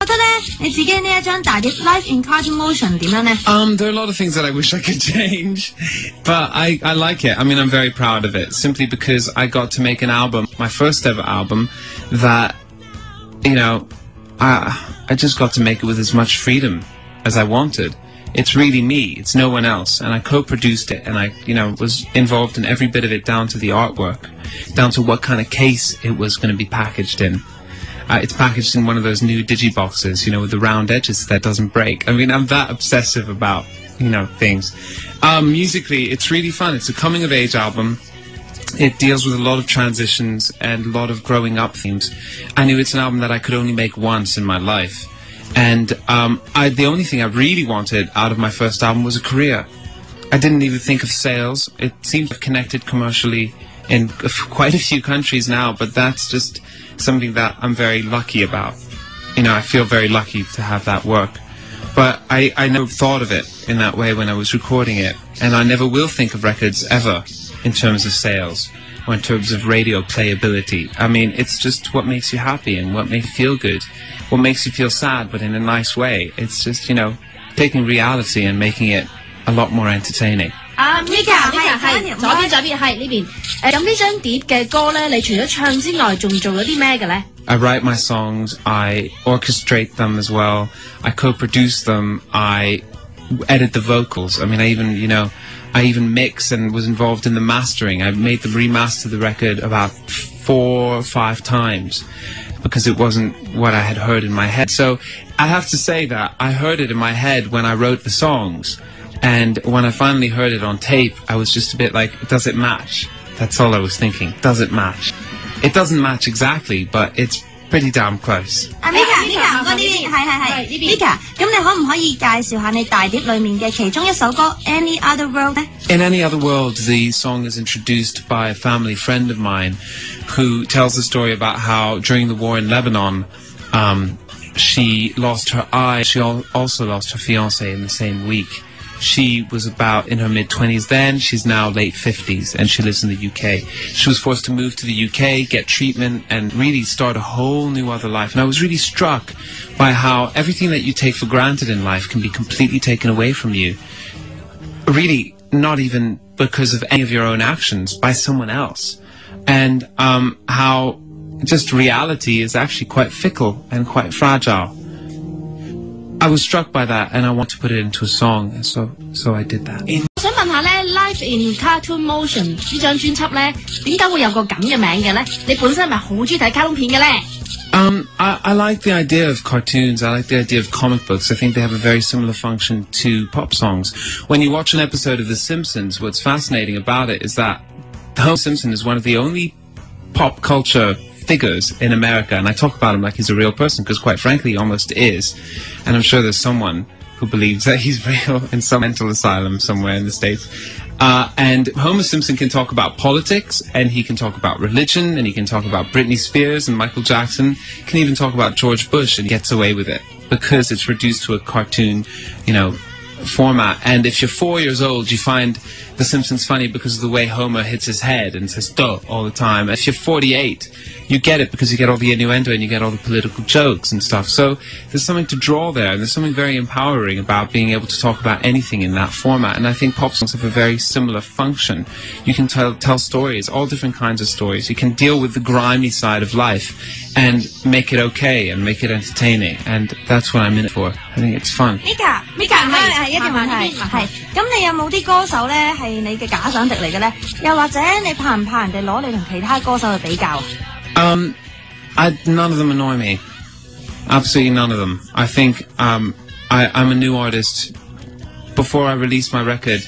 覺得咧，你自己呢一張大碟 Live in Cartoon Motion 點樣呢？ There are a lot of things that I wish I could change, but I like it. I mean, I'm very proud of it, simply because I got to make an album, my first ever album, that, you know, I just got to make it with as much freedom as I wanted. It's really me, it's no one else, and I co-produced it, and I, you know, was involved in every bit of it, down to the artwork, down to what kind of case it was going to be packaged in. It's packaged in one of those new digiboxes, you know, with the round edges that doesn't break. I mean, I'm that obsessive about, you know, things. Musically, it's really fun. It's a coming-of-age album. It deals with a lot of transitions and a lot of growing up themes. I knew it's an album that I could only make once in my life. And the only thing I really wanted out of my first album was a career. I didn't even think of sales. It seems to have connected commercially in quite a few countries now, but that's just something that I'm very lucky about. You know, I feel very lucky to have that work. But I never thought of it in that way when I was recording it. And I never will think of records ever in terms of sales or in terms of radio playability. I mean, it's just what makes you happy and what makes you feel good. What makes you feel sad, but in a nice way. It's just, you know, taking reality and making it a lot more entertaining. Mika 係左邊係呢邊。咁呢張碟嘅歌咧，你除咗唱之外，仲做咗啲咩嘅咧？ I write my songs, I orchestrate them as well, I co-produce them, I edit the vocals. I mean, I even mix and was involved in the mastering. I made them remaster the record about 4 or 5 times, because it wasn't what I had heard in my head. So I have to say that I heard it in my head when I wrote the songs, and when I finally heard it on tape, I was just a bit like, does it match? That's all I was thinking. Does it match? It doesn't match exactly, but it's pretty damn close. Mika 唔該呢邊係 Mika， 咁你可唔可以介紹下你大碟裏面嘅其中一首歌 Any Other World 呢？ In Any Other World, the song is introduced by a family friend of mine who tells the story about how during the war in Lebanon, she lost her eye. She also lost her fiancé in the same week. She was about in her mid-20s then. She's now late 50s, and she lives in the UK. She was forced to move to the UK, get treatment, and really start a whole new other life. And I was really struck by how everything that you take for granted in life can be completely taken away from you. Really, not even because of any of your own actions, by someone else. And how just reality is actually quite fickle and quite fragile. I was struck by that, and I want to put it into a song, so I did that. 我想問下咧 ，Live in Cartoon Motion 呢張專輯咧，點解會有個咁嘅名嘅咧？你本身係咪好中意睇卡通片嘅咧？ I like the idea of cartoons. I like the idea of comic books. I think they have a very similar function to pop songs. When you watch an episode of The Simpsons, what's fascinating about it is that Homer Simpson is one of the only pop culture figures in America, and I talk about him like he's a real person, because quite frankly he almost is, and I'm sure there's someone who believes that he's real in some mental asylum somewhere in the States. And Homer Simpson can talk about politics, and he can talk about religion, and he can talk about Britney Spears and Michael Jackson, can even talk about George Bush, and he gets away with it because it's reduced to a cartoon, you know, format. And if you're 4 years old, you find The Simpsons funny because of the way Homer hits his head and says "duh" all the time. If you're 48, you get it because you get all the innuendo and you get all the political jokes and stuff. So there's something to draw there, and there's something very empowering about being able to talk about anything in that format. And I think pop songs have a very similar function. You can tell stories, all different kinds of stories. You can deal with the grimy side of life and make it okay and make it entertaining. And that's what I'm in it for. I think it's fun. Mika 係一條問題係，咁你有冇啲歌手咧係你嘅假想敵嚟嘅咧？又或者你怕唔怕人哋攞你同其他歌手去比較？None of them annoy me. Absolutely none of them. I think I'm a new artist. Before I released my record,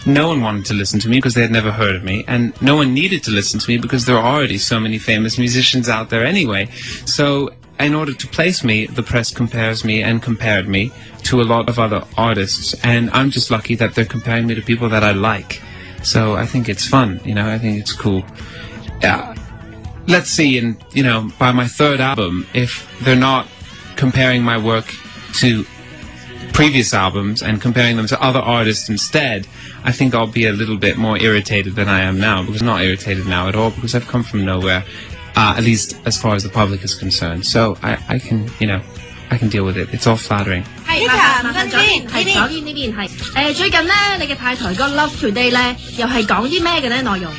no one wanted to listen to me because they had never heard of me, and no one needed to listen to me because there are already so many famous musicians out there anyway. So in order to place me, the press compares me and compared me to a lot of other artists, and I'm just lucky that they're comparing me to people that I like. So I think it's fun, you know, I think it's cool. Let's see, and, you know, by my third album, if they're not comparing my work to previous albums and comparing them to other artists instead, I think I'll be a little bit more irritated than I am now, because I'm not irritated now at all, because I've come from nowhere, at least as far as the public is concerned. So I can, you know, I can deal with it. It's all flattering. 係麻煩左邊係左邊呢邊係最近咧你嘅派台歌 Love Today 咧又係講啲咩嘅咧內容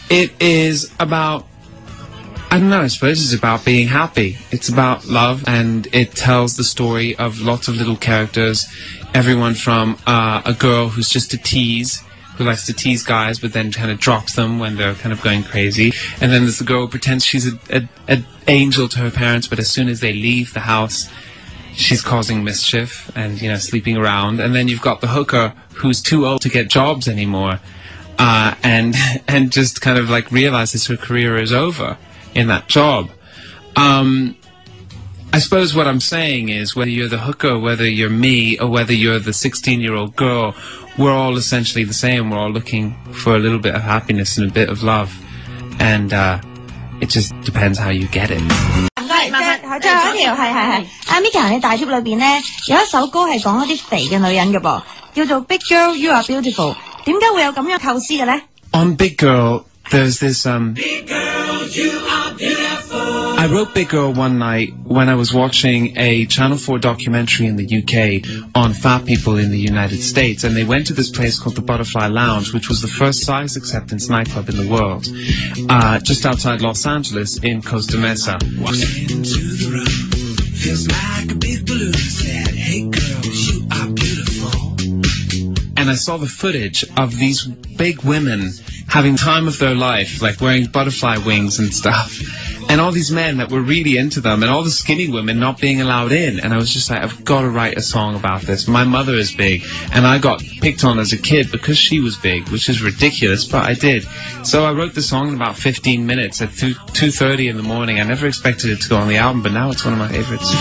？It is about, I don't know, I suppose it's about being happy. It's about love, and it tells the story of lots of little characters. Everyone from a girl who's just a tease, who likes to tease guys but then kind of drops them when they're kind of going crazy. And then there's the girl who pretends she's an angel to her parents, but as soon as they leave the house, she's causing mischief and, you know, sleeping around. And then you've got the hooker who's too old to get jobs anymore, and just kind of like realizes her career is over in that job. I suppose what I'm saying is, whether you're the hooker, whether you're me, or whether you're the 16-year-old girl, we're all essentially the same. We're all looking for a little bit of happiness and a bit of love. And it just depends how you get it. 最後一條係阿 Mika 你大碟裏邊咧有一首歌係講一啲肥嘅女人嘅噃，叫做 Big Girl You Are Beautiful。點解會有咁樣構思嘅咧？ On Big Girl, there's this Big girl, you are beautiful. I wrote Big Girl one night when I was watching a Channel 4 documentary in the UK on fat people in the United States, and they went to this place called the Butterfly Lounge, which was the first size acceptance nightclub in the world, just outside Los Angeles in Costa Mesa. Walking into the room, feels like a big balloon. Said, hey girl, you are beautiful. And I saw the footage of these big women having time of their life, like wearing butterfly wings and stuff. And all these men that were really into them, and all the skinny women not being allowed in. And I was just like, I've got to write a song about this. My mother is big, and I got picked on as a kid because she was big, which is ridiculous, but I did. So I wrote the song in about 15 minutes at 2:30 in the morning. I never expected it to go on the album, but now it's one of my favorites.